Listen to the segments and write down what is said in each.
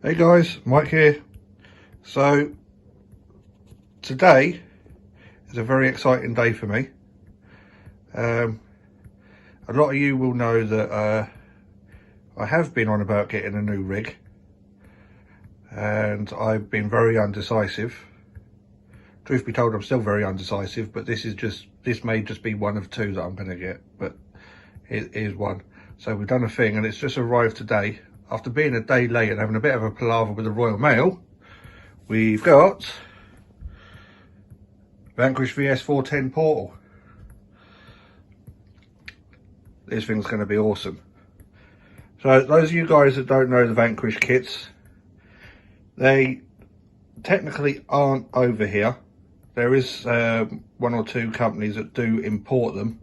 Hey guys, Mike here. So today is a very exciting day for me. A lot of you will know that I have been on about getting a new rig, and I've been very undecisive. Truth be told, I'm still very undecisive, but this may just be one of two that I'm going to get, but it is one. So we've done a thing and it's just arrived today. After being a day late and having a bit of a palaver with the Royal Mail, we've got VANQUISH VS4-10 portal. This thing's going to be awesome. So those of you guys that don't know the VANQUISH kits, they technically aren't over here. There is one or two companies that do import them,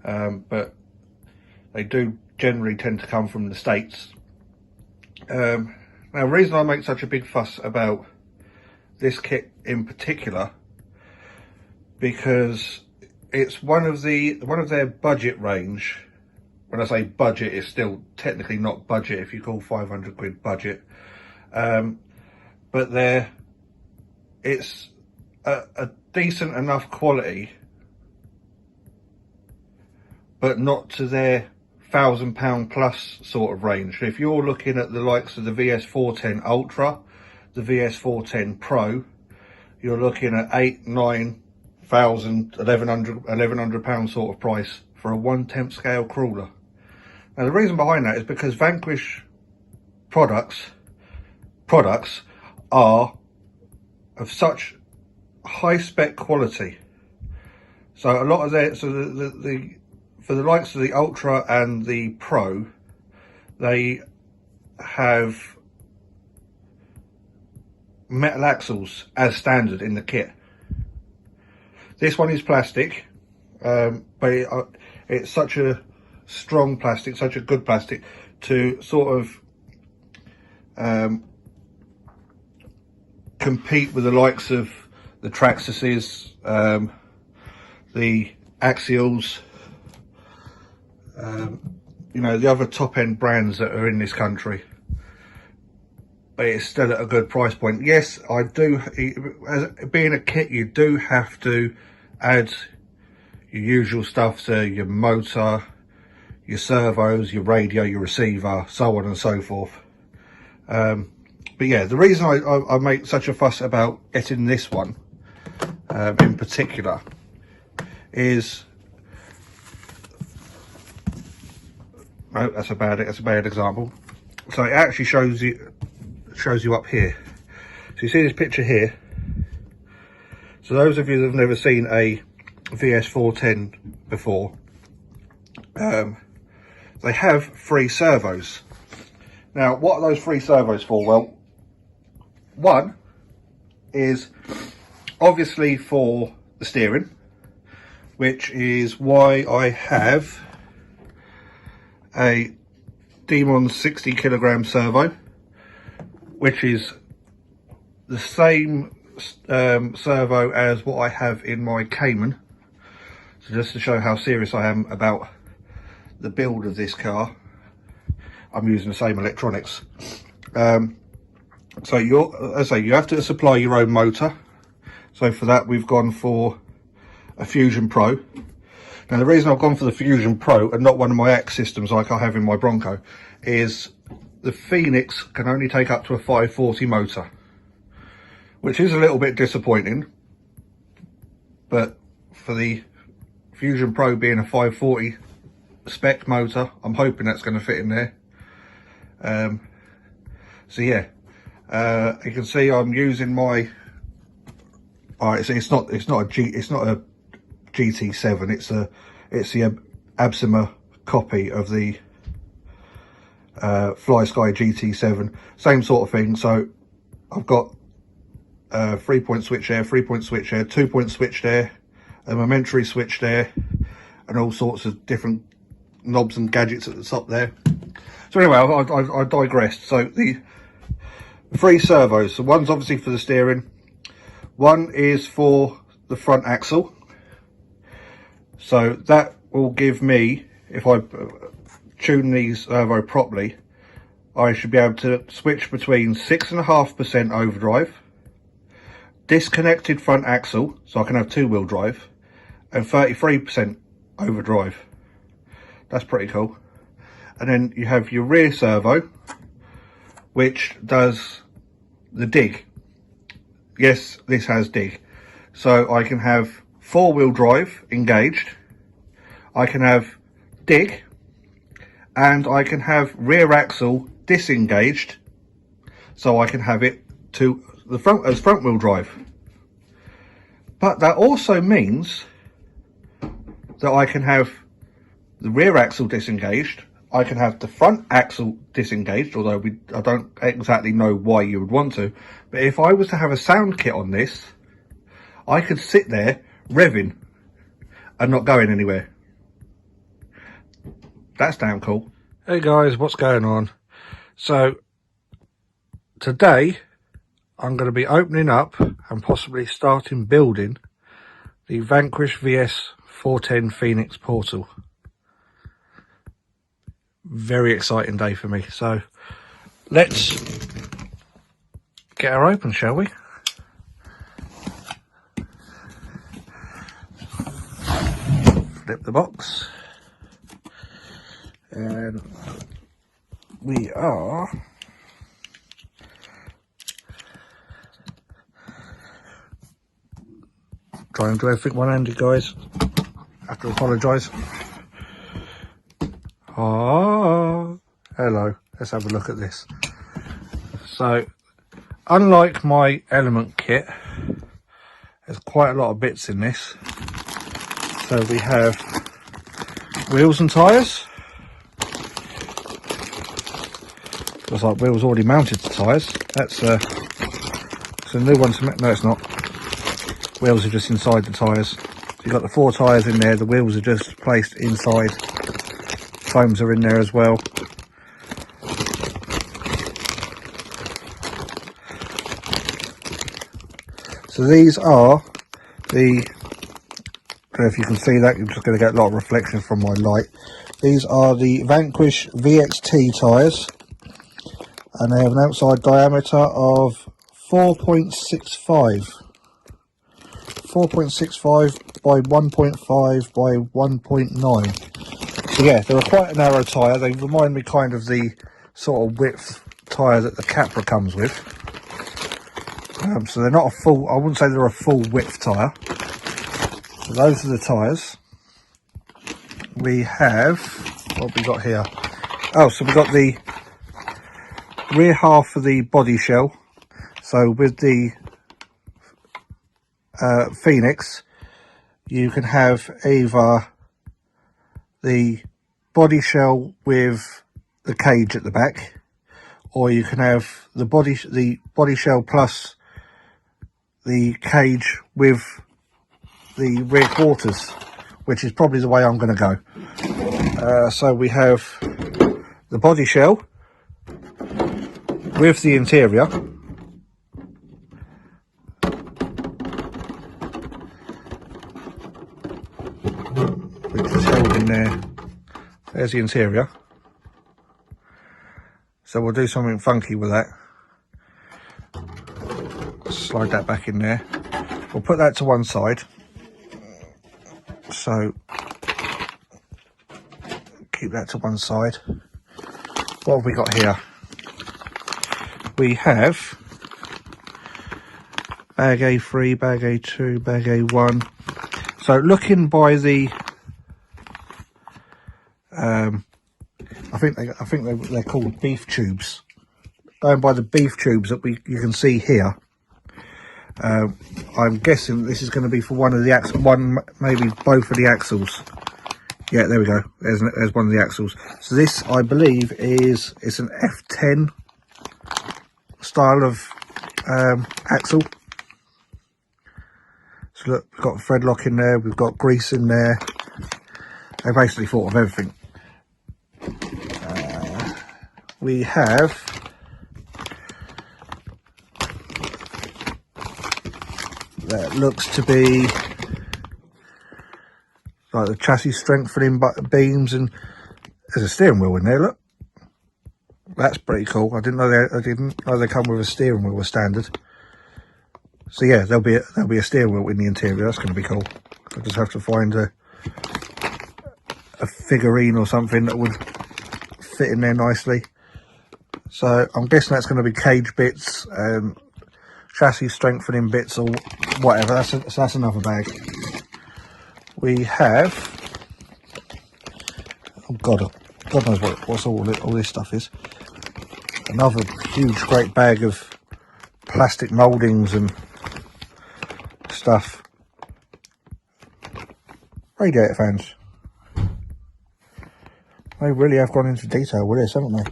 but they do generally tend to come from the States. Now the reason I make such a big fuss about this kit in particular, because it's one of their budget range. When I say budget, it's still technically not budget if you call 500 quid budget, but it's a decent enough quality, but not to their £1,000 plus sort of range. If you're looking at the likes of the VS4-10 Ultra, the VS4-10 Pro, you're looking at £8,000, £9,000, £1,100 sort of price for a 1/10 scale crawler. Now the reason behind that is because VANQUISH products are of such high spec quality. So a lot of their, for the likes of the Ultra and the Pro, they have metal axles as standard in the kit. This one is plastic, but it's such a strong plastic, such a good plastic to sort of compete with the likes of the Traxxas's, the Axials, you know, the other top end brands that are in this country. But it's still at a good price point. Yes, I do, as being a kit, you do have to add your usual stuff, so your motor, your servos, your radio, your receiver, so on and so forth. But yeah, the reason I make such a fuss about getting this one in particular is, no, that's a bad example. So it actually shows you up here. So you see this picture here. So those of you that have never seen a VS4-10 before, they have 3 servos. Now what are those 3 servos for? Well, one is obviously for the steering, which is why I have a Demon 60 kilogram servo, which is the same servo as what I have in my Cayman. So just to show how serious I am about the build of this car, I'm using the same electronics. So as I say, you have to supply your own motor. So for that we've gone for a Fusion Pro. Now the reason I've gone for the Fusion Pro and not one of my X systems like I have in my Bronco is the Phoenix can only take up to a 540 motor, which is a little bit disappointing. But for the Fusion Pro being a 540 spec motor, I'm hoping that's going to fit in there. So yeah, you can see I'm using my. It's not a GT7. It's the Absima copy of the Fly Sky GT7. Same sort of thing. So I've got 3-point switch there, 3-point switch there, 2-point switch there, a momentary switch there, and all sorts of different knobs and gadgets at the top there. So anyway, I digressed. So the 3 servos. So one's obviously for the steering. One is for the front axle. So that will give me, if I tune these servo properly, I should be able to switch between 6.5% overdrive, disconnected front axle, so I can have two-wheel drive, and 33% overdrive. That's pretty cool. And then you have your rear servo, which does the dig. Yes, this has dig. So I can have four-wheel drive engaged, I can have dig, and I can have rear axle disengaged, so I can have it to the front as front wheel drive. But that also means that I can have the rear axle disengaged, I can have the front axle disengaged, although I don't exactly know why you would want to. But if I was to have a sound kit on this, I could sit there revving and not going anywhere. That's damn cool. Hey guys, what's going on? So today I'm going to be opening up and possibly starting building the VANQUISH VS4-10 Phoenix Portal. Very exciting day for me. So let's get her open, shall we? Flip the box. And we are trying to do everything one-handed, guys. I have to apologise. Oh, hello. Let's have a look at this. So, unlike my element kit, there's quite a lot of bits in this. So we have wheels and tyres. Looks like wheels already mounted to tyres. That's it's a new one to make. No, it's not. Wheels are just inside the tyres. So you've got the four tyres in there. The wheels are just placed inside. Foams are in there as well. So these are the, I don't know if you can see that, you're just going to get a lot of reflection from my light. These are the VANQUISH VXT tyres, and they have an outside diameter of 4.65 by 1.5 by 1.9. So yeah, they're quite a narrow tyre. They remind me kind of the sort of width tyre that the Capra comes with. So they're not a full, I wouldn't say they're a full width tyre. So those are the tyres. We have, what have we got here? Oh, so we've got the rear half of the body shell. So with the Phoenix, you can have either the body shell with the cage at the back, or you can have the body shell plus the cage with the rear quarters, which is probably the way I'm going to go. So we have the body shell with the interior, which is held in there. There's the interior. So we'll do something funky with that. Slide that back in there. We'll put that to one side. So keep that to one side. What have we got here? We have bag A3, bag A2, bag A1. So looking by the I think they're called beef tubes. Going by the beef tubes that you can see here, I'm guessing this is going to be for one of the axles, maybe both of the axles. Yeah, there we go. There's one of the axles. So this, I believe, it's an F10 style of axle. So look, we've got a thread lock in there. We've got grease in there. They basically thought of everything. We have that looks to be like the chassis strengthening beams, and there's a steering wheel in there, look, That's pretty cool. I didn't know they come with a steering wheel as standard. So yeah, there'll be a steering wheel in the interior. That's going to be cool. I just have to find a figurine or something that would fit in there nicely. So I'm guessing that's going to be cage bits, chassis strengthening bits, or whatever. So that's another bag. We have, oh God knows what's all this stuff is. Another huge, great bag of plastic mouldings and stuff. Radiator fans. They really have gone into detail with this, haven't they?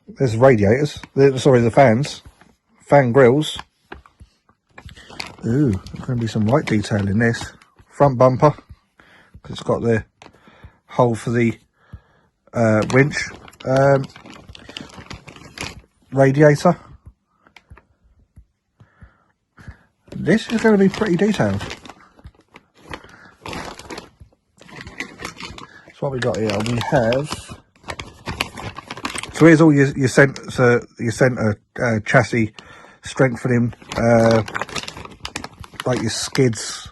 There's radiators. Sorry, the fans. Fan grills. Ooh, there's going to be some light detail in this. Front bumper. Because it's got the hole for the winch. Radiator. This is going to be pretty detailed. So what we got here, we have, so here's all your centre chassis strengthening, like your skids,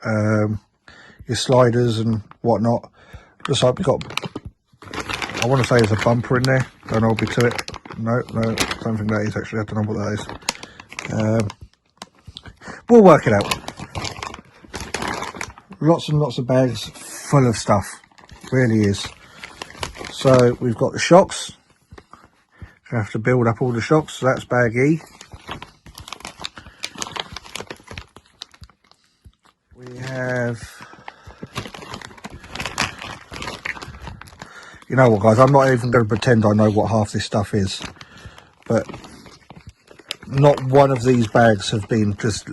your sliders and whatnot. Looks like we got, I want to say there's a bumper in there, don't hold me to it. No, don't think that is actually, I don't know what that is. We'll work it out. Lots and lots of bags full of stuff. Really is. So we've got the shocks. We have to build up all the shocks. So that's bag E. We have, you know what guys, I'm not even going to pretend I know what half this stuff is, but not one of these bags have been just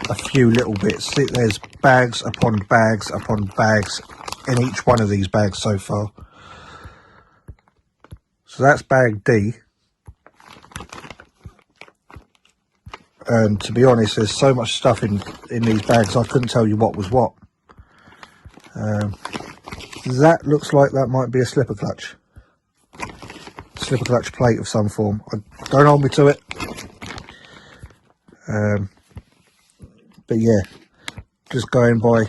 a few little bits. There's bags upon bags upon bags in each one of these bags so far. So that's bag D. And to be honest, there's so much stuff in these bags, I couldn't tell you what was what. That looks like that might be a slipper clutch. Slipper clutch plate of some form. Don't hold me to it. But yeah, just going by,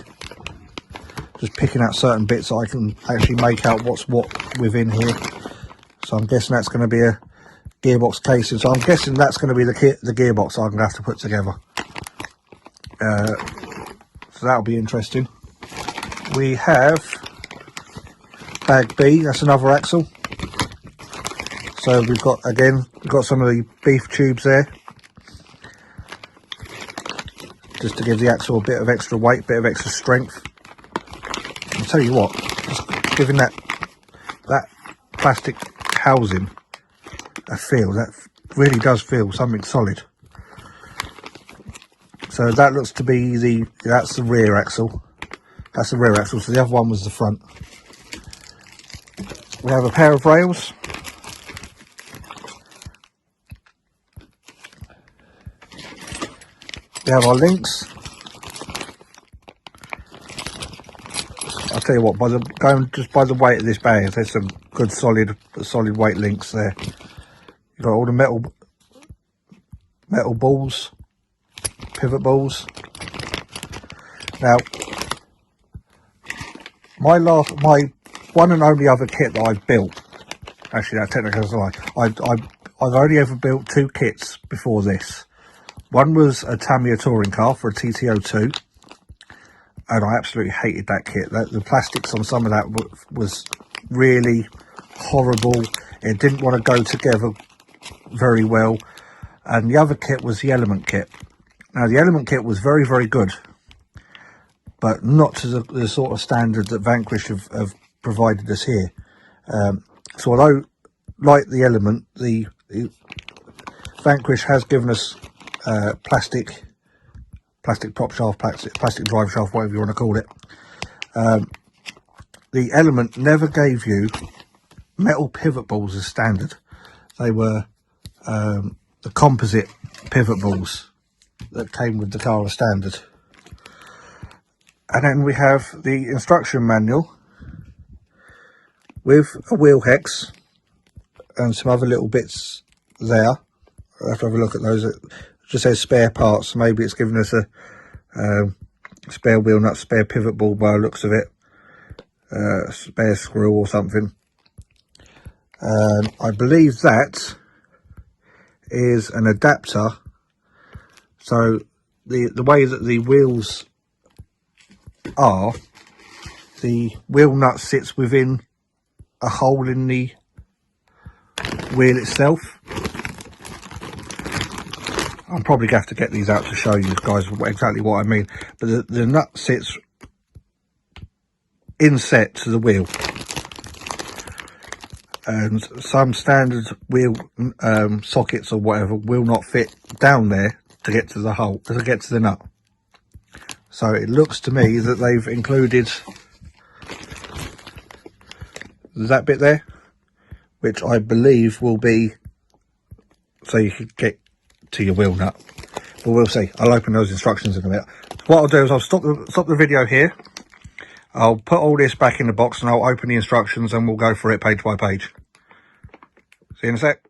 just picking out certain bits that I can actually make out what's what within here. So I'm guessing that's going to be a gearbox casing. So I'm guessing that's going to be the gearbox I'm going to have to put together. So that'll be interesting. We have bag B, that's another axle. So we've got some of the beef tubes there. Just to give the axle a bit of extra weight, bit of extra strength. I'll tell you what, just giving that plastic housing a feel, that really does feel something solid. So that looks to be that's the rear axle. That's the rear axle, so the other one was the front. We have a pair of rails. We have our links. I'll tell you what, going just by the weight of this bag, there's some good solid weight links there. You've got all the metal balls, pivot balls. Now, my one and only other kit that I've built, actually that technically is a lie, I've only ever built two kits before this. One was a Tamiya touring car for a TT02, and I absolutely hated that kit. The plastics on some of that was really horrible. It didn't want to go together very well. And the other kit was the Element kit. Now the Element kit was very, very good, but not to the sort of standard that Vanquish have provided us here. So although, like the Element, the Vanquish has given us plastic prop shaft, plastic drive shaft, whatever you want to call it. The Element never gave you metal pivot balls as standard. They were the composite pivot balls that came with the car as standard. And then we have the instruction manual with a wheel hex and some other little bits there. I'll have to have a look at those. It just says spare parts. Maybe it's giving us a spare wheel nut, spare pivot ball by the looks of it, spare screw or something. I believe that is an adapter. So the way that the wheels are, the wheel nut sits within a hole in the wheel itself. I'm probably going to have to get these out to show you guys exactly what I mean. But the nut sits inset to the wheel. And some standard wheel sockets or whatever will not fit down there to get to the hole, to get to the nut. So it looks to me that they've included that bit there, which I believe will be so you can get to your wheel nut. But we'll see. I'll open those instructions in a minute. What I'll do is I'll stop the video here. I'll put all this back in the box and I'll open the instructions and we'll go through it page by page. See you in a sec.